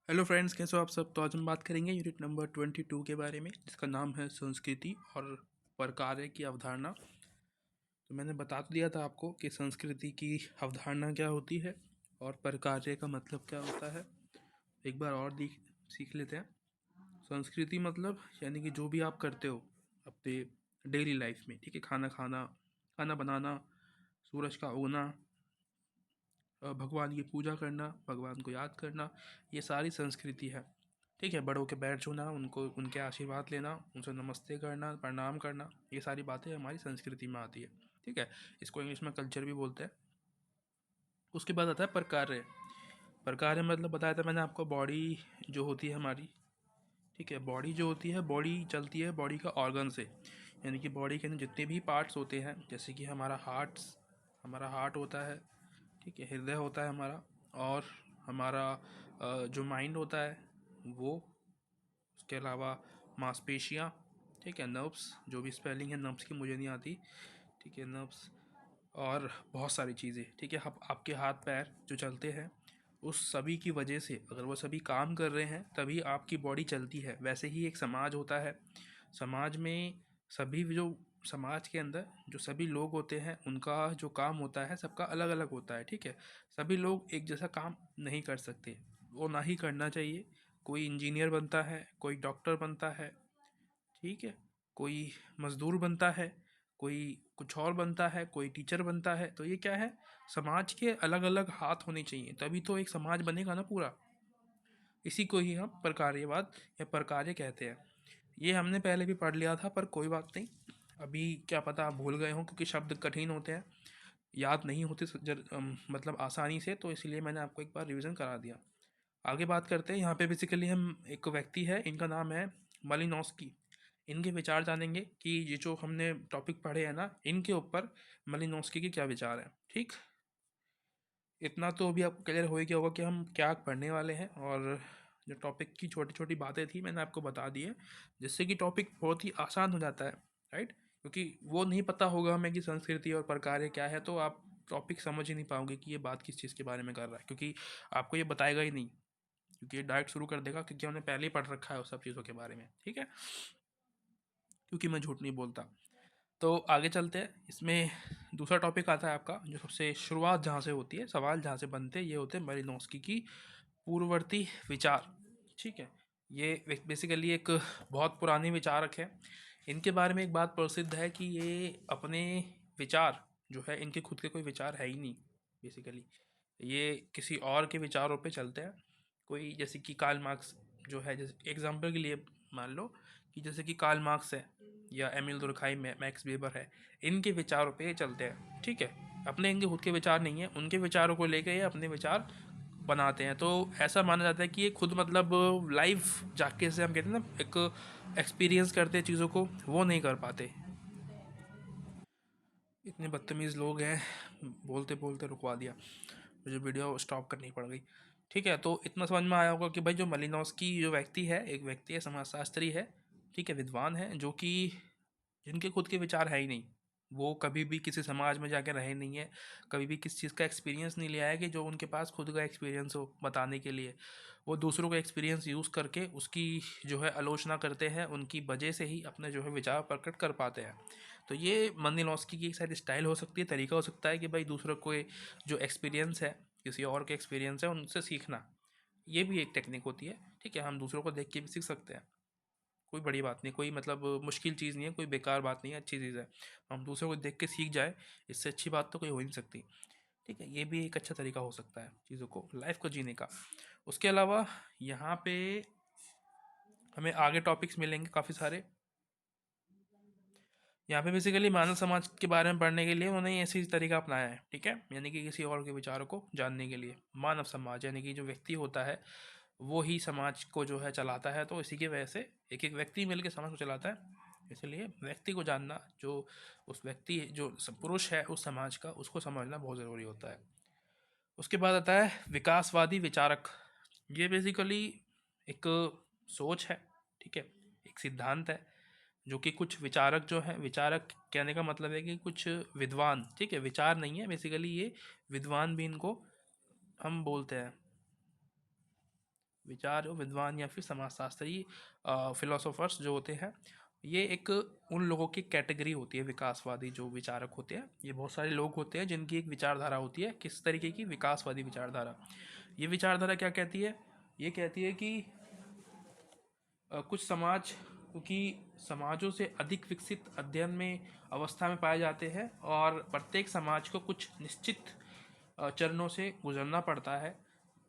Hello friends, कैसे हो आप सब। तो आज हम बात करेंगे यूनिट नंबर 22 के बारे में, जिसका नाम है संस्कृति और प्रकार्य की अवधारणा। तो मैंने बता तो दिया था आपको कि संस्कृति की अवधारणा क्या होती है और प्रकार्य का मतलब क्या होता है। एक बार और सीख लेते हैं। संस्कृति मतलब यानी कि जो भी आप करते हो अपने डेली लाइफ में, ठीक है। खाना खाना, खाना बनाना, सूरज का उगना, भगवान की पूजा करना, भगवान को याद करना, ये सारी संस्कृति है। ठीक है। बड़ों के पैर छूना, उनको उनके आशीर्वाद लेना, उनसे नमस्ते करना, प्रणाम करना, ये सारी बातें हमारी संस्कृति में आती है। ठीक है। इसको इंग्लिश में कल्चर भी बोलते हैं। उसके बाद आता है प्रकार्य। प्रकार्य मतलब बताया था मैंने आपको, बॉडी जो होती है हमारी, ठीक है। बॉडी जो होती है, बॉडी चलती है बॉडी का ऑर्गन से, यानी कि बॉडी के अंदर जितने भी पार्ट्स होते हैं, जैसे कि हमारा हार्ट होता है, ठीक है। हृदय होता है हमारा, और हमारा जो माइंड होता है वो, उसके अलावा मांसपेशियाँ, ठीक है। नर्व्स, जो भी स्पेलिंग है नर्व्स की मुझे नहीं आती, ठीक है। नर्व्स और बहुत सारी चीज़ें, ठीक है। आप आपके हाथ पैर जो चलते हैं, उस सभी की वजह से, अगर वो सभी काम कर रहे हैं तभी आपकी बॉडी चलती है। वैसे ही एक समाज होता है। समाज में सभी जो, समाज के अंदर जो सभी लोग होते हैं, उनका जो काम होता है सबका अलग अलग होता है, ठीक है। सभी लोग एक जैसा काम नहीं कर सकते, वो ना ही करना चाहिए। कोई इंजीनियर बनता है, कोई डॉक्टर बनता है, ठीक है। कोई मज़दूर बनता है, कोई कुछ और बनता है, कोई टीचर बनता है। तो ये क्या है, समाज के अलग अलग हाथ होने चाहिए, तभी तो एक समाज बनेगा ना पूरा। इसी को ही हम प्रकार्यवाद या प्रकार्य कहते हैं। ये हमने पहले भी पढ़ लिया था, पर कोई बात नहीं। अभी क्या पता आप भूल गए हों, क्योंकि शब्द कठिन होते हैं, याद नहीं होते मतलब आसानी से, तो इसलिए मैंने आपको एक बार रिवीजन करा दिया। आगे बात करते हैं। यहाँ पे बेसिकली हम, एक व्यक्ति है, इनका नाम है मालिनोस्की। इनके विचार जानेंगे कि ये जो हमने टॉपिक पढ़े हैं ना, इनके ऊपर मालिनोस्की के क्या विचार हैं, ठीक। इतना तो अभी आपको क्लियर हो ही गया होगा कि हम क्या पढ़ने वाले हैं, और जो टॉपिक की छोटी छोटी बातें थी मैंने आपको बता दी है, जिससे कि टॉपिक बहुत ही आसान हो जाता है, राइट। क्योंकि वो नहीं पता होगा हमें कि संस्कृति और प्रकार्य क्या है, तो आप टॉपिक समझ ही नहीं पाओगे कि ये बात किस चीज़ के बारे में कर रहा है, क्योंकि आपको ये बताएगा ही नहीं। क्योंकि ये डायरेक्ट शुरू कर देगा, क्योंकि हमने पहले ही पढ़ रखा है उस सब चीज़ों के बारे में, ठीक है। क्योंकि मैं झूठ नहीं बोलता। तो आगे चलते हैं। इसमें दूसरा टॉपिक आता है आपका, जो सबसे शुरुआत जहाँ से होती है, सवाल जहाँ से बनते हैं, ये होते हैं मालिनोव्स्की की पूर्ववर्ती विचार, ठीक है। ये बेसिकली एक बहुत पुराने विचारक है। इनके बारे में एक बात प्रसिद्ध है कि ये अपने विचार जो है, इनके खुद के कोई विचार है ही नहीं बेसिकली। ये किसी और के विचारों पे चलते हैं। कोई जैसे कि कार्ल मार्क्स जो है, जैसे एग्जांपल के लिए मान लो कि जैसे कि कार्ल मार्क्स है, या एमिल दुर्खाइम है, मैक्स वेबर है, इनके विचारों पे ये चलते हैं, ठीक है। अपने इनके खुद के विचार नहीं है, उनके विचारों को लेकर ये अपने विचार बनाते हैं। तो ऐसा माना जाता है कि ये खुद मतलब लाइव जाके से हम कहते हैं ना, एक एक्सपीरियंस करते हैं चीज़ों को, वो नहीं कर पाते। इतने बदतमीज़ लोग हैं, बोलते बोलते रुकवा दिया, मुझे वीडियो स्टॉप करनी पड़ गई। ठीक है। तो इतना समझ में आया होगा कि भाई जो मालिनोव्स्की जो व्यक्ति है, एक व्यक्ति है, समाजशास्त्री है, ठीक है, विद्वान है, जो कि जिनके खुद के विचार है ही नहीं। वो कभी भी किसी समाज में जाके रहे नहीं है, कभी भी किसी चीज़ का एक्सपीरियंस नहीं लिया है कि जो उनके पास खुद का एक्सपीरियंस हो बताने के लिए। वो दूसरों का एक्सपीरियंस यूज़ करके उसकी जो है आलोचना करते हैं, उनकी वजह से ही अपने जो है विचार प्रकट कर पाते हैं। तो ये मालिनोव्स्की की एक शायद स्टाइल हो सकती है, तरीका हो सकता है कि भाई दूसरों को जो एक्सपीरियंस है, किसी और के एक्सपीरियंस है, उनसे सीखना। ये भी एक टेक्निक होती है, ठीक है। हम दूसरों को देख के भी सीख सकते हैं, कोई बड़ी बात नहीं, कोई मतलब मुश्किल चीज़ नहीं है, कोई बेकार बात नहीं है, अच्छी चीज़ है। हम दूसरों को देख के सीख जाए, इससे अच्छी बात तो कोई हो ही नहीं सकती, ठीक है। ये भी एक अच्छा तरीका हो सकता है चीज़ों को, लाइफ को जीने का। उसके अलावा यहाँ पे हमें आगे टॉपिक्स मिलेंगे काफ़ी सारे। यहाँ पे बेसिकली मानव समाज के बारे में पढ़ने के लिए उन्होंने ऐसी तरीका अपनाया है, ठीक है। यानी कि किसी और के विचारों को जानने के लिए मानव समाज, यानी कि जो व्यक्ति होता है वो ही समाज को जो है चलाता है। तो इसी की वजह से एक एक व्यक्ति मिलकर समाज को चलाता है, इसलिए व्यक्ति को जानना, जो उस व्यक्ति जो पुरुष है उस समाज का, उसको समझना बहुत ज़रूरी होता है। उसके बाद आता है विकासवादी विचारक। ये बेसिकली एक सोच है, ठीक है, एक सिद्धांत है, जो कि कुछ विचारक जो है, विचारक कहने का मतलब है कि कुछ विद्वान, ठीक है, विचार नहीं है बेसिकली, ये विद्वान भी इनको हम बोलते हैं। विचार विद्वान या फिर समाजशास्त्री फिलोसोफर्स जो होते हैं, ये एक उन लोगों की कैटेगरी होती है। विकासवादी जो विचारक होते हैं, ये बहुत सारे लोग होते हैं जिनकी एक विचारधारा होती है। किस तरीके की? विकासवादी विचारधारा। ये विचारधारा क्या कहती है? ये कहती है कि कुछ समाज क्योंकि समाजों से अधिक विकसित अध्ययन में अवस्था में पाए जाते हैं और प्रत्येक समाज को कुछ निश्चित चरणों से गुजरना पड़ता है।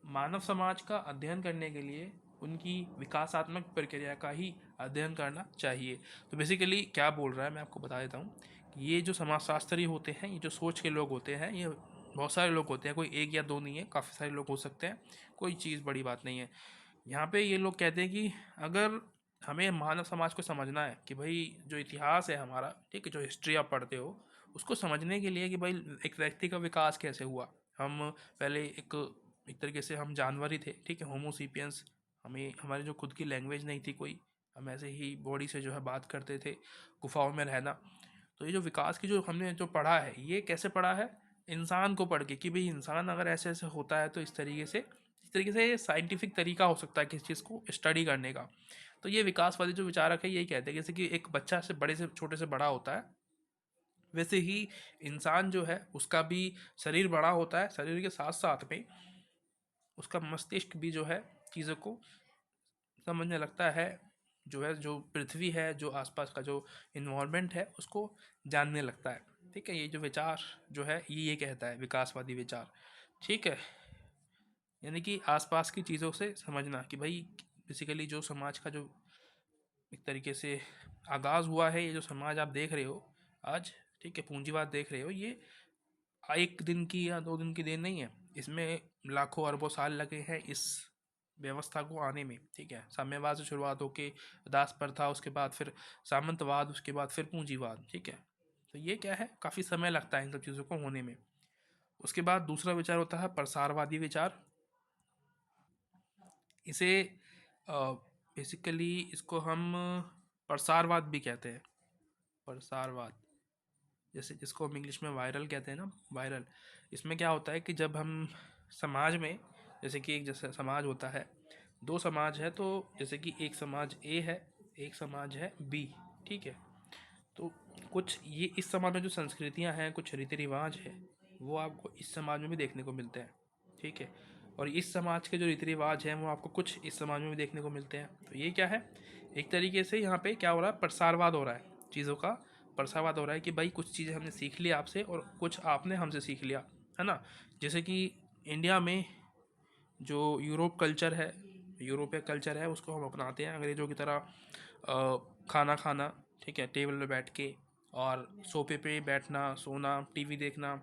मानव समाज का अध्ययन करने के लिए उनकी विकासात्मक प्रक्रिया का ही अध्ययन करना चाहिए। तो बेसिकली क्या बोल रहा है मैं आपको बता देता हूँ कि ये जो समाजशास्त्री होते हैं, ये जो सोच के लोग होते हैं, ये बहुत सारे लोग होते हैं, कोई एक या दो नहीं है, काफ़ी सारे लोग हो सकते हैं, कोई चीज़ बड़ी बात नहीं है। यहाँ पे ये लोग कहते हैं कि अगर हमें मानव समाज को समझना है कि भाई जो इतिहास है हमारा, ठीक है, जो हिस्ट्री आप पढ़ते हो, उसको समझने के लिए कि भाई एक व्यक्ति का विकास कैसे हुआ। हम पहले एक तरीके से हम जानवर ही थे, ठीक है, होमोसिपियंस। हमें हमारी जो खुद की लैंग्वेज नहीं थी कोई, हम ऐसे ही बॉडी से जो है बात करते थे, गुफाओं में रहना। तो ये जो विकास की जो हमने जो पढ़ा है, ये कैसे पढ़ा है? इंसान को पढ़ के कि भाई इंसान अगर ऐसे ऐसे होता है तो इस तरीके से साइंटिफिक तरीका हो सकता है किसी चीज़ को स्टडी करने का। तो ये विकासवादी जो विचारक है यही कहते हैं, जैसे कि एक बच्चा से छोटे से बड़ा होता है, वैसे ही इंसान जो है उसका भी शरीर बड़ा होता है, शरीर के साथ साथ में उसका मस्तिष्क भी जो है चीज़ों को समझने लगता है, जो पृथ्वी है, जो आसपास का जो इन्वायरमेंट है, उसको जानने लगता है। ठीक है, ये जो विचार जो है ये कहता है विकासवादी विचार। ठीक है, यानी कि आसपास की चीज़ों से समझना कि भाई बेसिकली जो समाज का जो एक तरीके से आगाज़ हुआ है, ये जो समाज आप देख रहे हो आज, ठीक है, पूंजीवाद देख रहे हो, ये एक दिन की या 2 दिन की देन नहीं है। इसमें लाखों अरबों साल लगे हैं इस व्यवस्था को आने में। ठीक है, साम्यवाद से शुरुआत होके दास प्रथा, उसके बाद फिर सामंतवाद, उसके बाद फिर पूंजीवाद। ठीक है, तो ये क्या है, काफ़ी समय लगता है इन सब चीज़ों को होने में। उसके बाद दूसरा विचार होता है प्रसारवादी विचार। इसे बेसिकली इसको हम प्रसारवाद भी कहते हैं। प्रसारवाद, जैसे जिसको हम इंग्लिश में वायरल कहते हैं ना, वायरल। इसमें क्या होता है कि जब हम समाज में, जैसे कि एक जैसे समाज होता है, दो समाज है, तो जैसे कि एक समाज ए है, एक समाज है बी। ठीक है, तो कुछ ये इस समाज में जो संस्कृतियां हैं, कुछ रीति रिवाज है, वो आपको इस समाज में भी देखने को मिलते हैं। ठीक है, और इस समाज के जो रीति रिवाज हैं वो आपको कुछ इस समाज में भी देखने को मिलते हैं। तो ये क्या है, एक तरीके से यहाँ पे क्या हो रहा है, प्रसारवाद हो रहा है, चीज़ों का प्रसारवाद हो रहा है कि भाई कुछ चीज़ें हमने सीख ली आपसे और कुछ आपने हमसे सीख लिया, है ना। जैसे कि इंडिया में जो यूरोपीय कल्चर है उसको हम अपनाते हैं अंग्रेज़ों की तरह। खाना खाना, ठीक है, टेबल पे बैठ के, और सोफे पे बैठना, सोना, टीवी देखना।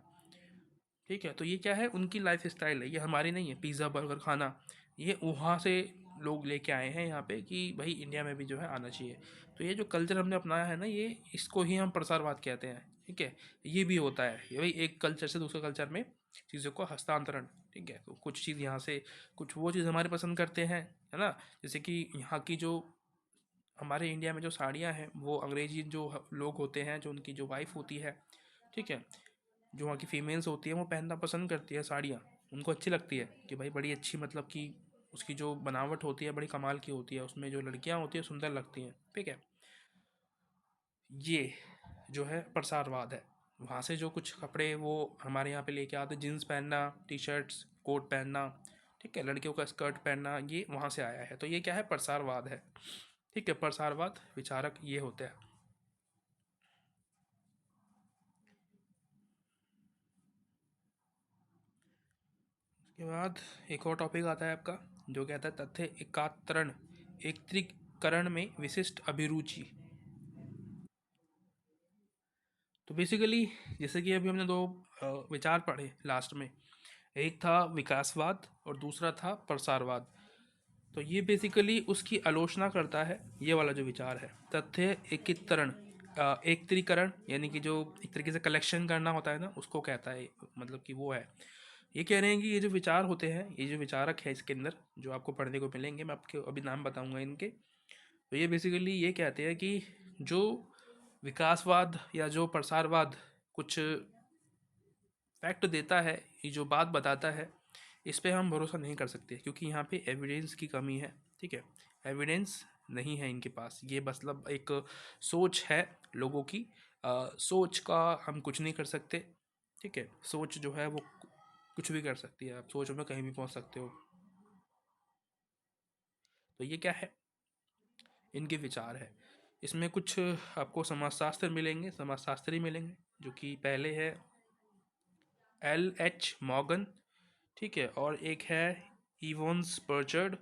ठीक है, तो ये क्या है, उनकी लाइफ स्टाइल है, ये हमारी नहीं है। पिज़्ज़ा बर्गर खाना, ये वहाँ से लोग लेके आए हैं यहाँ पे कि भाई इंडिया में भी जो है आना चाहिए। तो ये जो कल्चर हमने अपनाया है ना, ये इसको ही हम प्रसारवाद कहते हैं। ठीक है, ये भी होता है, ये भाई एक कल्चर से दूसरे कल्चर में चीज़ों को हस्तांतरण। ठीक है, तो कुछ चीज़ यहाँ से, कुछ वो चीज़ हमारे पसंद करते हैं, है ना। जैसे कि यहाँ की जो हमारे इंडिया में जो साड़ियाँ हैं, वो अंग्रेजी जो लोग होते हैं, जो उनकी जो वाइफ होती है, ठीक है, जो वहाँ की फीमेल्स होती हैं, वो पहनना पसंद करती है साड़ियाँ। उनको अच्छी लगती है कि भाई बड़ी अच्छी, मतलब कि उसकी जो बनावट होती है बड़ी कमाल की होती है, उसमें जो लड़कियाँ होती हैं सुंदर लगती हैं। ठीक है, ये जो है प्रसारवाद है। वहाँ से जो कुछ कपड़े वो हमारे यहाँ पे लेके आते, जीन्स पहनना, टी शर्ट्स, कोट पहनना, ठीक है, लड़कियों का स्कर्ट पहनना, ये वहाँ से आया है। तो ये क्या है, प्रसारवाद है। ठीक है, प्रसारवाद विचारक ये होते हैं। उसके बाद एक और टॉपिक आता है आपका, जो कहता है तथ्य एकात्रण एकत्रीकरण में विशिष्ट अभिरुचि। तो बेसिकली जैसे कि अभी हमने दो विचार पढ़े लास्ट में, एक था विकासवाद और दूसरा था प्रसारवाद। तो ये बेसिकली उसकी आलोचना करता है, ये वाला जो विचार है, तथ्य एकीकरण, एकत्रीकरण, यानी कि जो एक तरीके से कलेक्शन करना होता है ना, उसको कहता है, मतलब कि वो है। ये कह रहे हैं कि ये जो विचार होते हैं, ये जो विचारक है इसके अंदर जो आपको पढ़ने को मिलेंगे, मैं आपके अभी नाम बताऊंगा इनके। तो ये बेसिकली ये कहते हैं कि जो विकासवाद या जो प्रसारवाद कुछ फैक्ट देता है, ये जो बात बताता है, इस पे हम भरोसा नहीं कर सकते क्योंकि यहाँ पे एविडेंस की कमी है। ठीक है, एविडेंस नहीं है इनके पास, ये मतलब एक सोच है लोगों की। सोच का हम कुछ नहीं कर सकते। ठीक है, सोच जो है वो कुछ भी कर सकती है, आप सोच में कहीं भी पहुँच सकते हो। तो ये क्या है, इनके विचार है। इसमें कुछ आपको समाजशास्त्र मिलेंगे, समाजशास्त्री मिलेंगे, जो कि पहले है L.H. मॉर्गन। ठीक है, और एक है इवोन्स पर्चर्ड।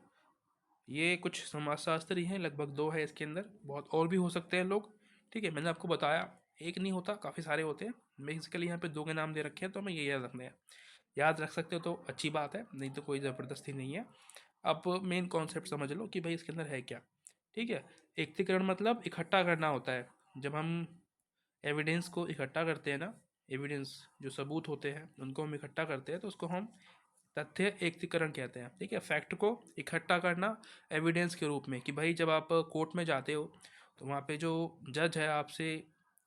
ये कुछ समाजशास्त्री हैं, लगभग दो है इसके अंदर, बहुत और भी हो सकते हैं लोग। ठीक है, मैंने आपको बताया एक नहीं होता, काफ़ी सारे होते हैं। बेसिकली यहाँ पे दो के नाम दे रखे हैं, तो हमें ये याद रखना है। याद रख सकते हो तो अच्छी बात है, नहीं तो कोई ज़बरदस्ती नहीं है। अब मेन कॉन्सेप्ट समझ लो कि भाई इसके अंदर है क्या। ठीक है, एकत्रीकरण मतलब इकट्ठा करना होता है। जब हम एविडेंस को इकट्ठा करते हैं ना, एविडेंस जो सबूत होते हैं उनको हम इकट्ठा करते हैं, तो उसको हम तथ्य एकत्रीकरण कहते हैं। ठीक है, फैक्ट को इकट्ठा करना एविडेंस के रूप में, कि भाई जब आप कोर्ट में जाते हो तो वहाँ पे जो जज है आपसे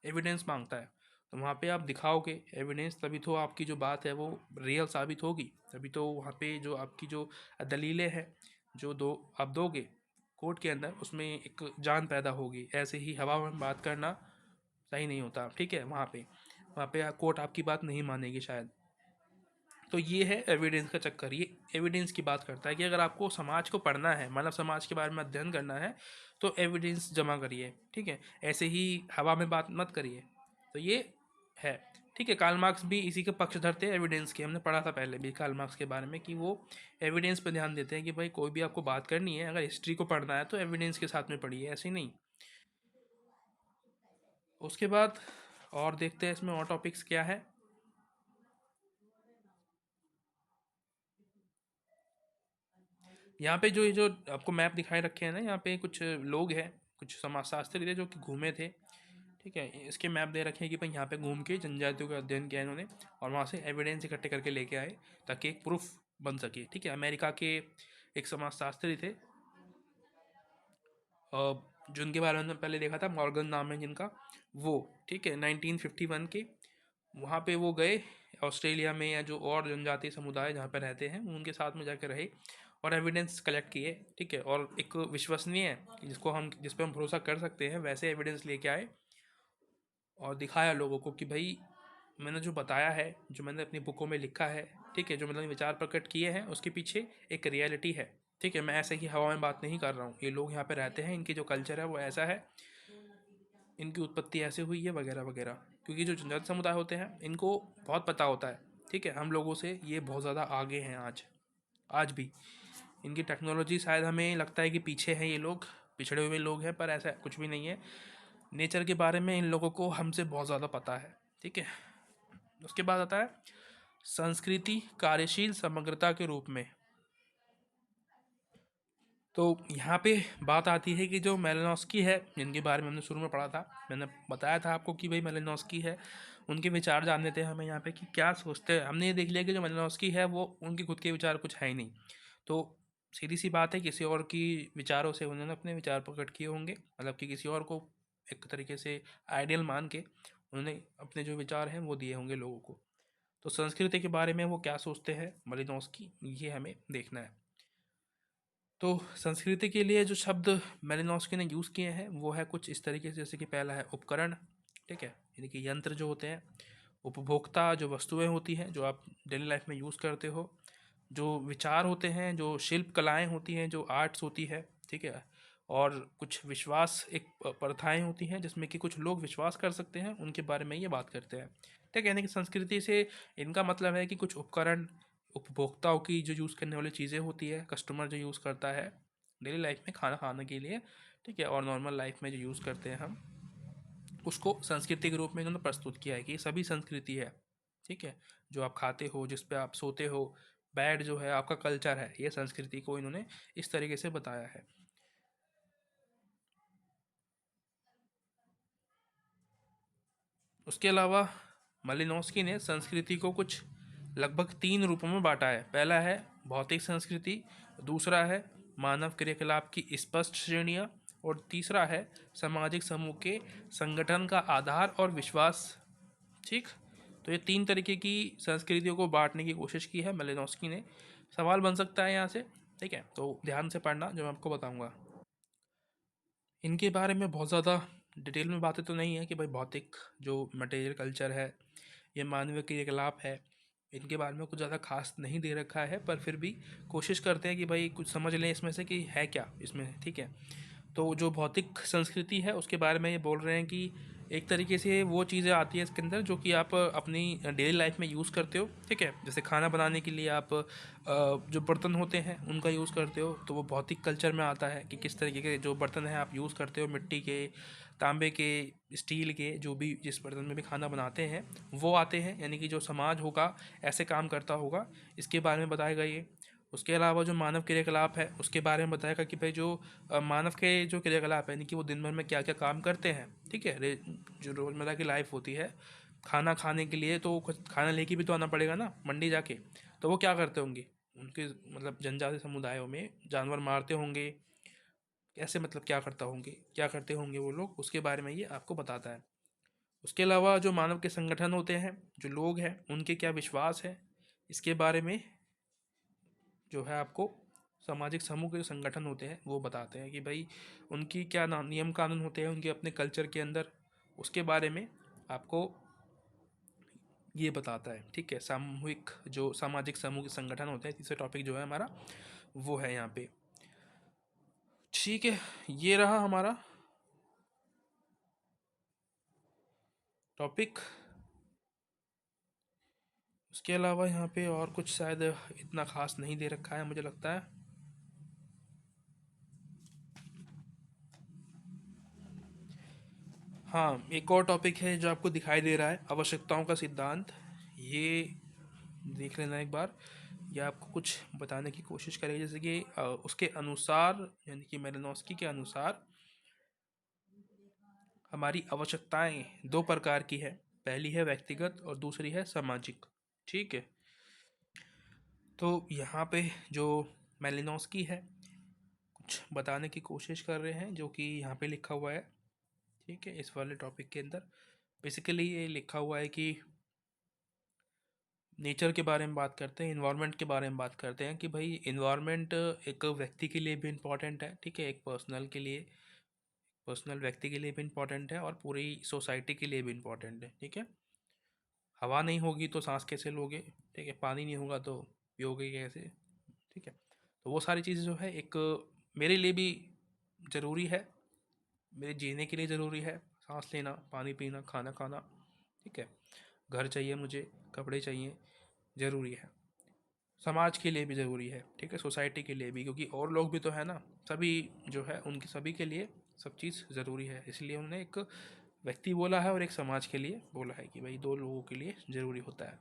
एविडेंस मांगता है, तो वहाँ पे आप दिखाओगे एविडेंस, तभी तो आपकी जो बात है वो रियल साबित होगी। तभी तो वहाँ पे जो आपकी जो दलीलें हैं जो दो आप दोगे कोर्ट के अंदर, उसमें एक जान पैदा होगी। ऐसे ही हवा में बात करना सही नहीं होता। ठीक है, वहाँ पे कोर्ट आपकी बात नहीं मानेगी शायद। तो ये है एविडेंस का चक्कर। ये एविडेंस की बात करता है कि अगर आपको समाज को पढ़ना है, मानव समाज के बारे में अध्ययन करना है, तो एविडेंस जमा करिए। ठीक है, ऐसे ही हवा में बात मत करिए। तो ये है। ठीक है, कार्ल मार्क्स भी इसी के पक्षधर थे एविडेंस के। हमने पढ़ा था पहले भी कार्ल मार्क्स के बारे में कि वो एविडेंस पर ध्यान देते हैं कि भाई कोई भी आपको बात करनी है, अगर हिस्ट्री को पढ़ना है तो एविडेंस के साथ में पढ़िए, ऐसे नहीं। उसके बाद और देखते हैं इसमें और टॉपिक्स क्या है। यहाँ पे जो ये जो आपको मैप दिखाई रखे हैं ना, यहाँ पे कुछ लोग हैं, कुछ समाजशास्त्री थे जो कि घूमे थे। ठीक है, इसके मैप दे रखे हैं कि भाई यहाँ पे घूम के जनजातियों का अध्ययन किया इन्होंने, और वहाँ से एविडेंस इकट्ठे करके लेके आए ताकि एक प्रूफ बन सके। ठीक है, अमेरिका के एक समाजशास्त्री थे, जिनके बारे में पहले देखा था, मॉर्गन नाम है जिनका, वो। ठीक है, 1951 के वहाँ पे वो गए ऑस्ट्रेलिया में, या जो और जनजातीय समुदाय जहाँ पे रहते हैं उनके साथ में जाकर रहे और एविडेंस कलेक्ट किए। ठीक है, और एक विश्वसनीय जिस पे हम भरोसा कर सकते हैं वैसे एविडेंस लेके आए और दिखाया लोगों को कि भाई मैंने जो बताया है, जो मैंने अपनी बुकों में लिखा है, ठीक है, जो मैंने विचार प्रकट किए हैं, उसके पीछे एक रियलिटी है। ठीक है, मैं ऐसे ही हवा में बात नहीं कर रहा हूँ। ये लोग यहाँ पे रहते हैं, इनकी जो कल्चर है वो ऐसा है, इनकी उत्पत्ति ऐसे हुई है वगैरह वगैरह। क्योंकि जो जनजाति समुदाय होते हैं इनको बहुत पता होता है। ठीक है, हम लोगों से ये बहुत ज़्यादा आगे हैं आज। आज भी इनकी टेक्नोलॉजी शायद हमें लगता है कि पीछे हैं ये लोग, पिछड़े हुए लोग हैं, पर ऐसा कुछ भी नहीं है। नेचर के बारे में इन लोगों को हमसे बहुत ज़्यादा पता है। ठीक है, उसके बाद आता है संस्कृति कार्यशील समग्रता के रूप में। तो यहाँ पे बात आती है कि जो मेलिनोस्की है, जिनके बारे में हमने शुरू में पढ़ा था, मैंने बताया था आपको कि भाई मेलिनोस्की है, उनके विचार जानने थे हमें यहाँ पे कि क्या सोचते हैं। हमने ये देख लिया कि जो मेलिनोस्की है वो उनके खुद के विचार कुछ है ही नहीं। तो सीधी सी बात है, किसी और की विचारों से उन्होंने अपने विचार प्रकट किए होंगे, मतलब कि किसी और को एक तरीके से आइडियल मान के उन्होंने अपने जो विचार हैं वो दिए होंगे लोगों को। तो संस्कृति के बारे में वो क्या सोचते हैं मेलिनोस्की, ये हमें देखना है। तो संस्कृति के लिए जो शब्द मेलिनोस्की ने यूज़ किए हैं वो है कुछ इस तरीके से, जैसे कि पहला है उपकरण। ठीक है, यानी कि यंत्र जो होते हैं। उपभोक्ता, जो वस्तुएं होती हैं जो आप डेली लाइफ में यूज़ करते हो। जो विचार होते हैं, जो शिल्प कलाएं होती हैं, जो आर्ट्स होती है। ठीक है, और कुछ विश्वास, एक प्रथाएं होती हैं जिसमें कि कुछ लोग विश्वास कर सकते हैं, उनके बारे में ये बात करते हैं। ठीक है, यानी कि संस्कृति से इनका मतलब है कि कुछ उपकरण, उपभोक्ताओं की जो यूज़ करने वाली चीज़ें होती है, कस्टमर जो यूज़ करता है डेली लाइफ में खाना खाने के लिए। ठीक है, और नॉर्मल लाइफ में जो यूज़ करते हैं हम, उसको संस्कृति के रूप में इन्होंने प्रस्तुत किया है कि ये सभी संस्कृति है। ठीक है, जो आप खाते हो, जिस पे आप सोते हो, बेड जो है आपका कल्चर है, ये संस्कृति को इन्होंने इस तरीके से बताया है। उसके अलावा मालिनोस्की ने संस्कृति को कुछ लगभग 3 रूपों में बांटा है। पहला है भौतिक संस्कृति, दूसरा है मानव क्रियाकलाप की स्पष्ट श्रेणियाँ, और तीसरा है सामाजिक समूह के संगठन का आधार और विश्वास। ठीक, तो ये 3 तरीके की संस्कृतियों को बांटने की कोशिश की है मेलिनोस्की ने। सवाल बन सकता है यहाँ से, ठीक है। तो ध्यान से पढ़ना जो मैं आपको बताऊँगा। इनके बारे में बहुत ज़्यादा डिटेल में बातें तो नहीं है कि भाई भौतिक जो मटेरियल कल्चर है, ये मानवीय क्रियाकलाप है, इनके बारे में कुछ ज़्यादा खास नहीं दे रखा है, पर फिर भी कोशिश करते हैं कि भाई कुछ समझ लें इसमें से कि है क्या इसमें, ठीक है। तो जो भौतिक संस्कृति है उसके बारे में ये बोल रहे हैं कि एक तरीके से वो चीज़ें आती है इसके अंदर जो कि आप अपनी डेली लाइफ में यूज़ करते हो, ठीक है। जैसे खाना बनाने के लिए आप जो बर्तन होते हैं उनका यूज़ करते हो, तो वो भौतिक कल्चर में आता है कि किस तरीके के जो बर्तन हैं आप यूज़ करते हो, मिट्टी के, तांबे के, स्टील के, जो भी जिस बर्तन में भी खाना बनाते हैं वो आते हैं, यानी कि जो समाज होगा ऐसे काम करता होगा, इसके बारे में बताएगा ये। उसके अलावा जो मानव क्रियाकलाप है उसके बारे में बताएगा कि भाई जो मानव के जो क्रियाकलाप है यानी कि वो दिन भर में क्या क्या काम करते हैं, ठीक है। जो रोज़मर्रा की लाइफ होती है, खाना खाने के लिए तो कुछ खाना लेके भी तो आना पड़ेगा ना मंडी जाके, तो वो क्या करते होंगे उनके मतलब जनजातीय समुदायों में, जानवर मारते होंगे, कैसे मतलब क्या करता होंगे, क्या करते होंगे वो लोग, उसके बारे में ये आपको बताता है। उसके अलावा जो मानव के संगठन होते हैं, जो लोग हैं उनके क्या विश्वास है, इसके बारे में जो है आपको सामाजिक समूह के जो संगठन होते हैं वो बताते हैं कि भाई उनकी क्या नियम कानून होते हैं उनके अपने कल्चर के अंदर, उसके बारे में आपको ये बताता है, ठीक है। सामूहिक जो सामाजिक समूह के संगठन होते हैं, तीसरा टॉपिक जो है हमारा वो है यहाँ पे, ठीक है। ये रहा हमारा टॉपिक। उसके अलावा यहाँ पे और कुछ शायद इतना खास नहीं दे रखा है मुझे लगता है। हाँ, एक और टॉपिक है जो आपको दिखाई दे रहा है, आवश्यकताओं का सिद्धांत। ये देख लेना एक बार, ये आपको कुछ बताने की कोशिश करेगी, जैसे कि उसके अनुसार यानी कि मेलिनोस्की के अनुसार हमारी आवश्यकताएं दो प्रकार की है, पहली है व्यक्तिगत और दूसरी है सामाजिक, ठीक है। तो यहाँ पे जो मेलिनोस्की है कुछ बताने की कोशिश कर रहे हैं जो कि यहाँ पे लिखा हुआ है, ठीक है। इस वाले टॉपिक के अंदर बेसिकली ये लिखा हुआ है कि नेचर के बारे में बात करते हैं, इन्वायरमेंट के बारे में बात करते हैं कि भाई इन्वायरमेंट एक व्यक्ति के लिए भी इम्पोर्टेंट है, ठीक है, एक पर्सनल के लिए, पर्सनल व्यक्ति के लिए भी इम्पोर्टेंट है और पूरी सोसाइटी के लिए भी इम्पोर्टेंट है, ठीक है। हवा नहीं होगी तो सांस कैसे लोगे, ठीक है, पानी नहीं होगा तो पियोगे कैसे, ठीक है। तो वो सारी चीज़ें जो है एक मेरे लिए भी ज़रूरी है, मेरे जीने के लिए ज़रूरी है, सांस लेना, पानी पीना, खाना खाना, ठीक है। घर चाहिए मुझे, कपड़े चाहिए, ज़रूरी है। समाज के लिए भी ज़रूरी है, ठीक है, सोसाइटी के लिए भी, क्योंकि और लोग भी तो है ना, सभी जो है उनकी सभी के लिए सब चीज़ ज़रूरी है, इसलिए उन्होंने एक व्यक्ति बोला है और एक समाज के लिए बोला है कि भाई दो लोगों के लिए ज़रूरी होता है,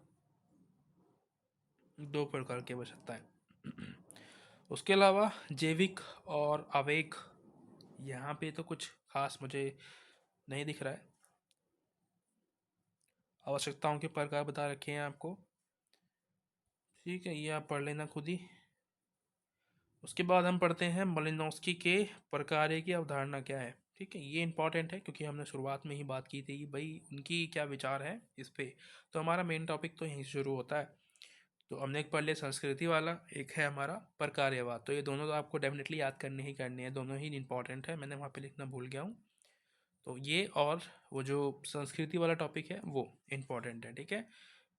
दो प्रकार की आवश्यकता है। उसके अलावा जैविक और आवेग, यहाँ पे तो कुछ खास मुझे नहीं दिख रहा है, आवश्यकताओं के प्रकार बता रखे हैं आपको, ठीक है, ये आप पढ़ लेना खुद ही। उसके बाद हम पढ़ते हैं मलिनोस्की के प्रकार्य की अवधारणा क्या है, ठीक है। ये इंपॉर्टेंट है क्योंकि हमने शुरुआत में ही बात की थी कि भाई उनकी क्या विचार है इस पे, तो हमारा मेन टॉपिक तो यहीं से शुरू होता है। तो हमने एक पढ़ लिया संस्कृति वाला, एक है हमारा प्रकार्यवाद, तो ये दोनों तो आपको डेफिनेटली याद करने ही करने हैं, दोनों ही इंपॉर्टेंट है, मैंने वहाँ पे लिखना भूल गया हूँ। तो ये और वो जो संस्कृति वाला टॉपिक है वो इम्पोर्टेंट है, ठीक है,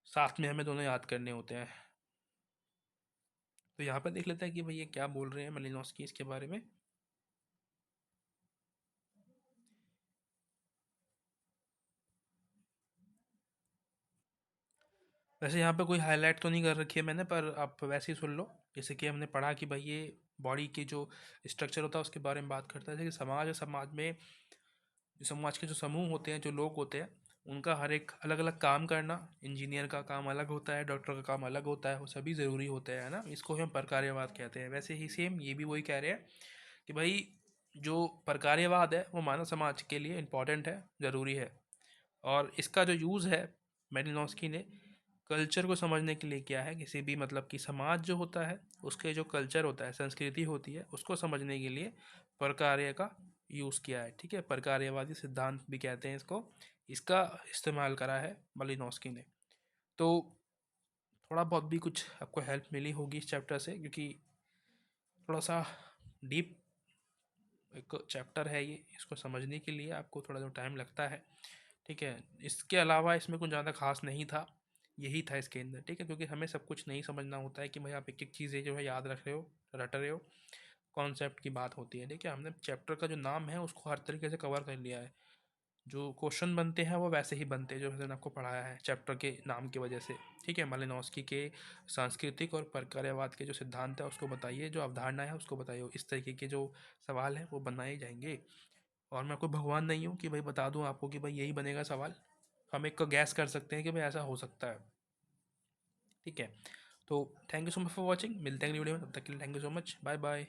साथ में हमें दोनों याद करने होते हैं। तो यहाँ पर देख लेते हैं कि भाई ये क्या बोल रहे हैं मलिनोस्की इसके बारे में। वैसे यहाँ पे कोई हाईलाइट तो नहीं कर रखी है मैंने, पर आप वैसे ही सुन लो। जैसे कि हमने पढ़ा कि भाई ये बॉडी की जो स्ट्रक्चर होता है उसके बारे में बात करता है, जैसे कि समाज है, समाज में जो समाज के जो समूह होते हैं, जो लोग होते हैं, उनका हर एक अलग अलग काम करना, इंजीनियर का काम अलग होता है, डॉक्टर का काम अलग होता है, वो सभी ज़रूरी होते हैं, है ना, इसको हम प्रकार्यवाद कहते हैं। वैसे ही सेम ये भी वही कह रहे हैं कि भाई जो प्रकार्यवाद है वो मानव समाज के लिए इम्पोर्टेंट है, ज़रूरी है, और इसका जो यूज़ है मेलिनोस्की ने कल्चर को समझने के लिए किया है, किसी भी मतलब कि समाज जो होता है उसके जो कल्चर होता है, संस्कृति होती है, उसको समझने के लिए प्रकार्य का यूज़ किया है, ठीक है, प्रकार्यवादी सिद्धांत भी कहते हैं इसको, इसका इस्तेमाल करा है मलिनोस्की ने। तो थोड़ा बहुत भी कुछ आपको हेल्प मिली होगी इस चैप्टर से, क्योंकि थोड़ा सा डीप एक चैप्टर है ये। इसको समझने के लिए आपको थोड़ा जो टाइम लगता है, ठीक है। इसके अलावा इसमें कुछ ज़्यादा खास नहीं था, यही था इसके अंदर, ठीक है। क्योंकि हमें सब कुछ नहीं समझना होता है कि भाई आप एक एक चीज़ें जो है याद रख रहे हो, रट रहे हो, कॉन्सेप्ट की बात होती है, ठीक है। हमने चैप्टर का जो नाम है उसको हर तरीके से कवर कर लिया है। जो क्वेश्चन बनते हैं वो वैसे ही बनते हैं जो मैंने आपको पढ़ाया है चैप्टर के नाम की वजह से, ठीक है। मालिनोव्स्की के सांस्कृतिक और प्रकार्यवाद के जो सिद्धांत है उसको बताइए, जो अवधारणा है उसको बताइए। इस तरीके के जो सवाल हैं वो बनाए जाएंगे। और मैं कोई भगवान नहीं हूँ कि भाई बता दूँ आपको कि भाई यही बनेगा सवाल। हम एक को गैस कर सकते हैं कि भाई ऐसा हो सकता है, ठीक है। तो thank you so much for watching. मिलते हैं अगली वीडियो में, तब तक के लिए thank you so much, bye bye.